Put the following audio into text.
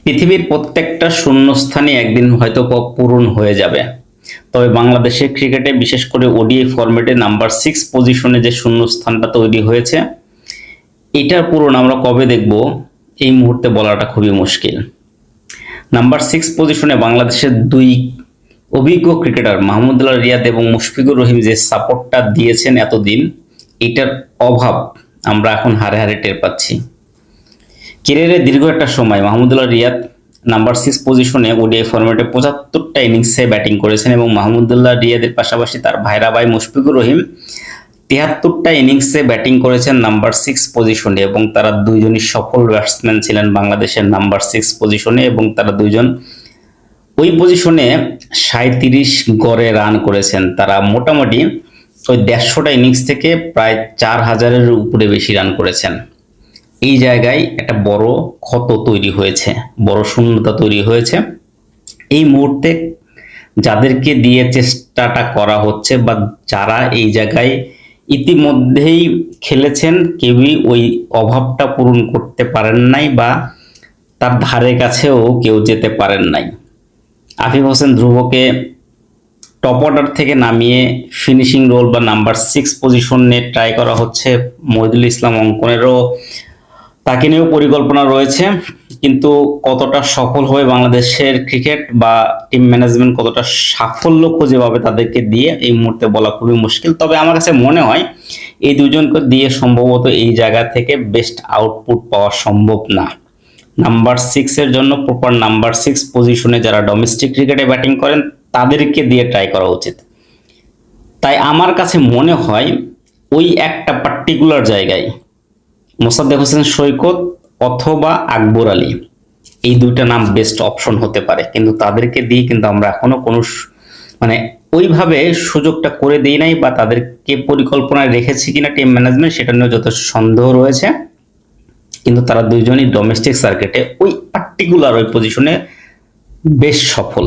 পৃথিবীর প্রত্যেকটা শূন্যস্থানই একদিন হয়তো পূরণ হয়ে যাবে, তবে বাংলাদেশের ক্রিকেটে বিশেষ করে ওডিআই ফরম্যাটে নাম্বার 6 পজিশনে যে শূন্যস্থানটা তৈরি হয়েছে, এটার পূরণ আমরা কবে দেখব এই মুহূর্তে বলাটা খুবই মুশকিল। নাম্বার 6 পজিশনে বাংলাদেশের দুই অভিজ্ঞ ক্রিকেটার মাহমুদুল্লাহ রিয়াদ এবং মুশফিকুর রহিম যে সাপোর্টটা দিয়েছেন এতদিন, এটার অভাব আমরা এখন হারে হারে টের পাচ্ছি। ক্যারিয়ারের দীর্ঘ একটা সময় মাহমুদুল্লাহ রিয়াদ নাম্বার 6 পজিশনে ওডিআই ফরম্যাটে 75টা ইনিংসে ব্যাটিং করেছেন এবং মাহমুদুল্লাহ রিয়াদের পাশাপাশি তার ভাইরা ভাই মুশফিকুর রহিম 73টা ইনিংসে ব্যাটিং করেছেন নাম্বার 6 পজিশনে এবং তারা দুইজনই সফল ব্যাটসম্যান ছিলেন বাংলাদেশের নাম্বার 6 পজিশনে এবং তারা দুইজন ওই পজিশনে 37 গড়ে রান করেছেন। তারা মোটামুটি ওই 150টা ইনিংস থেকে প্রায় 4000-এর উপরে বেশি রান করেছেন। এই জায়গায় একটা বড় ক্ষত তৈরি হয়েছে, বড় শূন্যতা তৈরি হয়েছে। এই মুহূর্তে যাদেরকে দিয়ে চেষ্টাটা করা হচ্ছে বা যারা এই জায়গায় ইতিমধ্যেই খেলেছেন, কেউই ওই অভাবটা পূরণ করতে পারেন নাই বা তার ধারে কাছেও কেউ যেতে পারেন নাই। আফিফ হোসেন ধ্রুবকে টপ অর্ডার থেকে নামিয়ে ফিনিশিং রোল বা নাম্বার 6 পজিশনে ট্রাই করা হচ্ছে। মহিদুল ইসলাম অঙ্কনেরও তাকে নিয়েও পরিকল্পনা রয়েছে, কিন্তু কতটা সফল হবে বাংলাদেশের ক্রিকেট বা টিম ম্যানেজমেন্ট কতটা সাফল্য খুঁজে পাবে তাদেরকে দিয়ে এই মুহূর্তে বলা খুবই মুশকিল। তবে আমার কাছে মনে হয় এই দুজনকে দিয়ে সম্ভবত এই জায়গা থেকে বেস্ট আউটপুট পাওয়া সম্ভব না। নাম্বার 6 এর জন্য প্রপার নাম্বার 6 পজিশনে যারা ডোমেস্টিক ক্রিকেটে ব্যাটিং করেন তাদেরকে দিয়ে ট্রাই করা উচিত। তাই আমার কাছে মনে হয় ওই একটা পার্টিকুলার জায়গায় মোসাদ্দেক হোসেন সৈকত অথবা আকবর আলী, এই দুইটা নাম বেস্ট অপশন হতে পারে, কিন্তু তাদেরকে দিয়ে কিন্তু আমরা এখনো কোনো ওইভাবে সুযোগটা করে দিই নাই বা তাদেরকে পরিকল্পনায় রেখেছি কিনা টিম ম্যানেজমেন্ট সেটা নিয়ে যথেষ্ট সন্দেহ রয়েছে। কিন্তু তারা দুইজনই ডোমেস্টিক সার্কিটে ওই পার্টিকুলার ওই পজিশনে বেশ সফল।